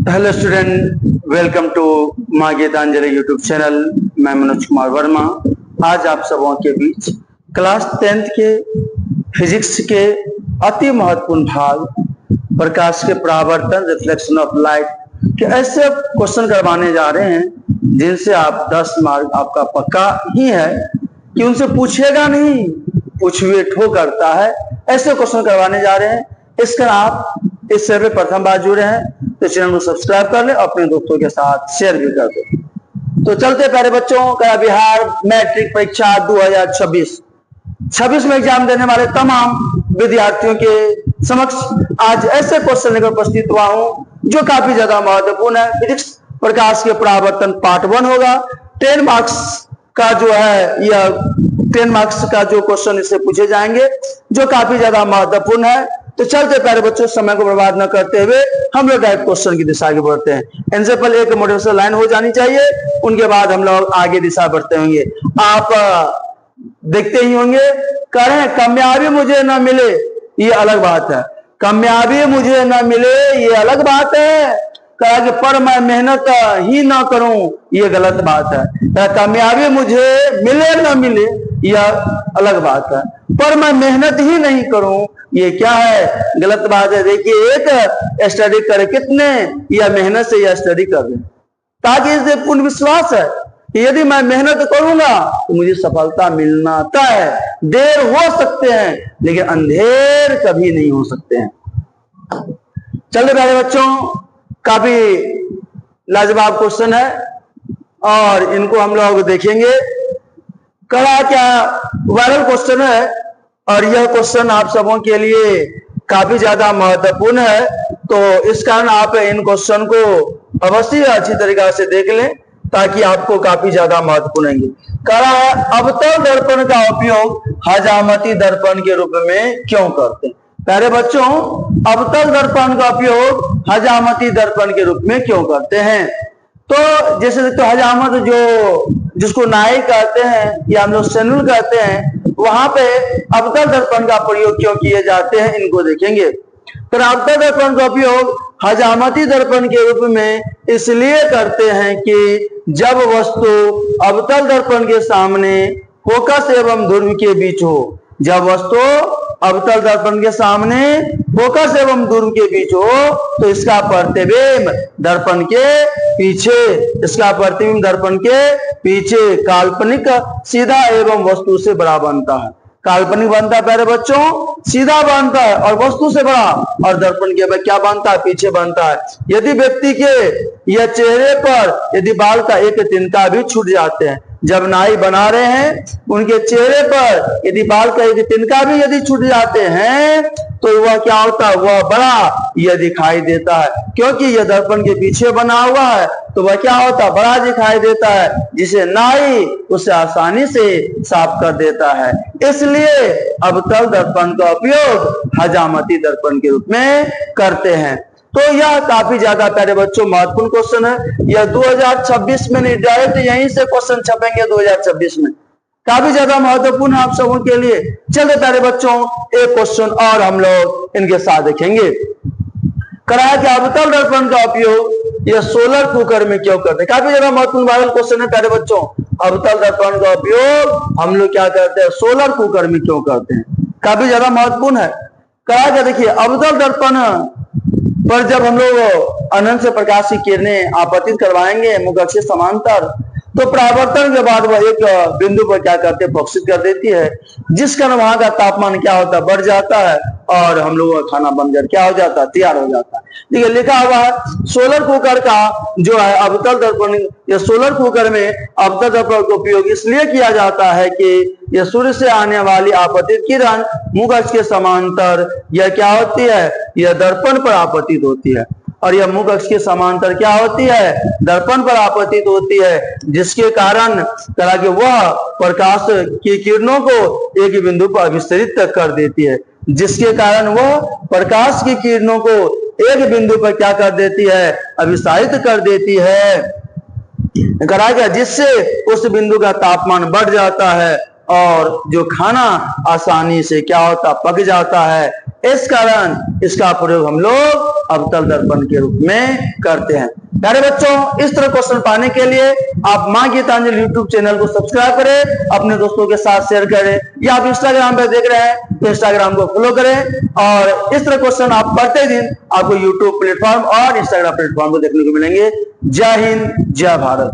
Hello student, welcome to माँ Geetanjali YouTube channel. मैं मनोज कुमार वर्मा आज आप सबों के बीच क्लास 10th के फिजिक्स के अति महत्वपूर्ण भाग प्रकाश के परावर्तन, रिफ्लेक्शन ऑफ लाइट के ऐसे क्वेश्चन करवाने जा रहे हैं जिनसे आप 10 मार्क आपका पक्का ही है कि उनसे पूछेगा नहीं, पूछ हुए ठो करता है। ऐसे क्वेश्चन करवाने जा रहे हैं। इसका आप इस चैनल पे प्रथम बार जुड़े हैं तो चैनल को सब्सक्राइब कर ले, अपने दोस्तों के साथ शेयर भी कर दे। तो चलते प्यारे बच्चों का बिहार मैट्रिक परीक्षा 2026 में एग्जाम देने वाले तमाम विद्यार्थियों के समक्ष आज ऐसे क्वेश्चन लेकर उपस्थित हुआ हूं जो काफी ज्यादा महत्वपूर्ण है। फिजिक्स प्रकाश के परावर्तन पार्ट 1 होगा। 10 मार्क्स का जो है यह 10 मार्क्स का जो क्वेश्चन इससे पूछे जाएंगे जो काफी ज्यादा महत्वपूर्ण है। तो चलते प्यारे बच्चों, समय को बर्बाद न करते हुए हम लोग डायरेक्ट क्वेश्चन की दिशा आगे बढ़ते हैं। इनसे पहले एक मोटिवेशनल लाइन हो जानी चाहिए, उनके बाद हम लोग आगे दिशा बढ़ते होंगे। आप देखते ही होंगे, करें कामयाबी मुझे न मिले ये अलग बात है, कामयाबी मुझे न मिले ये अलग बात है, कहा कि पर मैं मेहनत ही ना करूं ये गलत बात है। कामयाबी मुझे मिले न मिले यह अलग बात है, पर मैं मेहनत ही नहीं करूं ये क्या है, गलत बात है। देखिए, एक स्टडी करे कितने या मेहनत से यह स्टडी कर रहे, ताकि इससे पूर्ण विश्वास है कि यदि मैं मेहनत करूंगा तो मुझे सफलता मिलना तय है। देर हो सकते हैं लेकिन अंधेर कभी नहीं हो सकते हैं। चलिए प्यारे बच्चों, काफी लाजवाब क्वेश्चन है और इनको हम लोग देखेंगे। कड़ा क्या वायरल क्वेश्चन है और यह क्वेश्चन आप सबों के लिए काफी ज्यादा महत्वपूर्ण है। तो इस कारण आप इन क्वेश्चन को अवश्य अच्छी तरीका से देख लें ताकि आपको काफी ज्यादा महत्वपूर्ण होंगे। कड़ा है, अवतल दर्पण का उपयोग हजामती दर्पण के रूप में क्यों करते हैं? प्यारे बच्चों, अवतल दर्पण का उपयोग हजामती दर्पण के रूप में क्यों करते हैं? तो जैसे तो हजामत जो जिसको नाई कहते हैं या हम लोग सेनुल कहते हैं, वहां पे अवतल दर्पण का प्रयोग क्यों किए जाते हैं इनको देखेंगे। तो अवतल दर्पण का उपयोग हजामती दर्पण के रूप में इसलिए करते हैं कि जब वस्तु अवतल दर्पण के सामने फोकस एवं ध्रुव के बीच हो, जब वस्तु अवतल दर्पण के सामने फोकस एवं ध्रुव के बीच हो तो इसका प्रतिबिंब दर्पण के पीछे, इसका प्रतिबिंब दर्पण के पीछे काल्पनिक सीधा एवं वस्तु से बड़ा बनता है। काल्पनिक बनता है प्यारे बच्चों, सीधा बनता है और वस्तु से बड़ा, और दर्पण के क्या बनता है, पीछे बनता है। यदि व्यक्ति के या चेहरे पर यदि बाल का एक तिनका भी छूट जाते हैं, जब नाई बना रहे हैं उनके चेहरे पर यदि बाल का एक तिनका भी यदि छूट जाते हैं तो वह क्या होता है, वह बड़ा यह दिखाई देता है। क्योंकि यह दर्पण के पीछे बना हुआ है तो वह क्या होता है, बड़ा दिखाई देता है, जिसे नाई उसे आसानी से साफ कर देता है। इसलिए अवतल दर्पण का उपयोग हजामती दर्पण के रूप में करते हैं। तो यह काफी ज्यादा प्यारे बच्चों महत्वपूर्ण क्वेश्चन है। यह 2026 में नहीं, डायरेक्ट यहीं से क्वेश्चन छपेंगे 2026 में, काफी ज्यादा महत्वपूर्ण है आप सबों के लिए। चलिए प्यारे बच्चों, एक क्वेश्चन और हम लोग इनके साथ देखेंगे। कराया कि अवतल दर्पण का उपयोग यह सोलर कुकर में क्यों करते हैं? काफी ज्यादा महत्वपूर्ण वायरल क्वेश्चन है प्यारे बच्चों। अवतल दर्पण का उपयोग हम लोग क्या करते हैं, सोलर कुकर में क्यों करते हैं? काफी ज्यादा महत्वपूर्ण है। कराया क्या, देखिए, अवतल दर्पण पर जब हम लोग अनंत से प्रकाश की किरणें आपतित करवाएंगे मुख अक्ष के समांतर, तो परावर्तन के बाद वह एक बिंदु पर क्या करते हैं, फोकसित कर देती है, जिस कारण वहां का तापमान क्या होता है, बढ़ जाता है और हम लोगों का खाना बनकर क्या हो जाता है, तैयार हो जाता है। देखिए लिखा हुआ है, सोलर कुकर का जो है अवतल दर्पण, या सोलर कुकर में अवतल दर्पण का उपयोग इसलिए किया जाता है कि यह सूर्य से आने वाली आपतित किरण मुख अक्ष के समांतर यह क्या होती है, यह दर्पण पर आपतित होती है, और यह मुख अक्ष के समांतर क्या होती है, दर्पण पर आपतित होती है, जिसके कारण तरह के वह प्रकाश की किरणों को एक बिंदु पर अभिसरित कर देती है, जिसके कारण वह प्रकाश की किरणों को एक बिंदु पर क्या कर देती है, अभिसारित कर देती है, करा गया, जिससे उस बिंदु का तापमान बढ़ जाता है और जो खाना आसानी से क्या होता, पक जाता है। इस कारण इसका प्रयोग हम लोग अवतल दर्पण के रूप में करते हैं। प्यारे बच्चों, इस तरह क्वेश्चन पाने के लिए आप मां गीतांजलि यूट्यूब चैनल को सब्सक्राइब करें, अपने दोस्तों के साथ शेयर करें, या आप इंस्टाग्राम पे देख रहे हैं तो इंस्टाग्राम को फॉलो करें। और इस तरह क्वेश्चन आप पढ़ते दिन आपको यूट्यूब प्लेटफॉर्म और इंस्टाग्राम प्लेटफॉर्म को देखने को मिलेंगे। जय हिंद, जय भारत।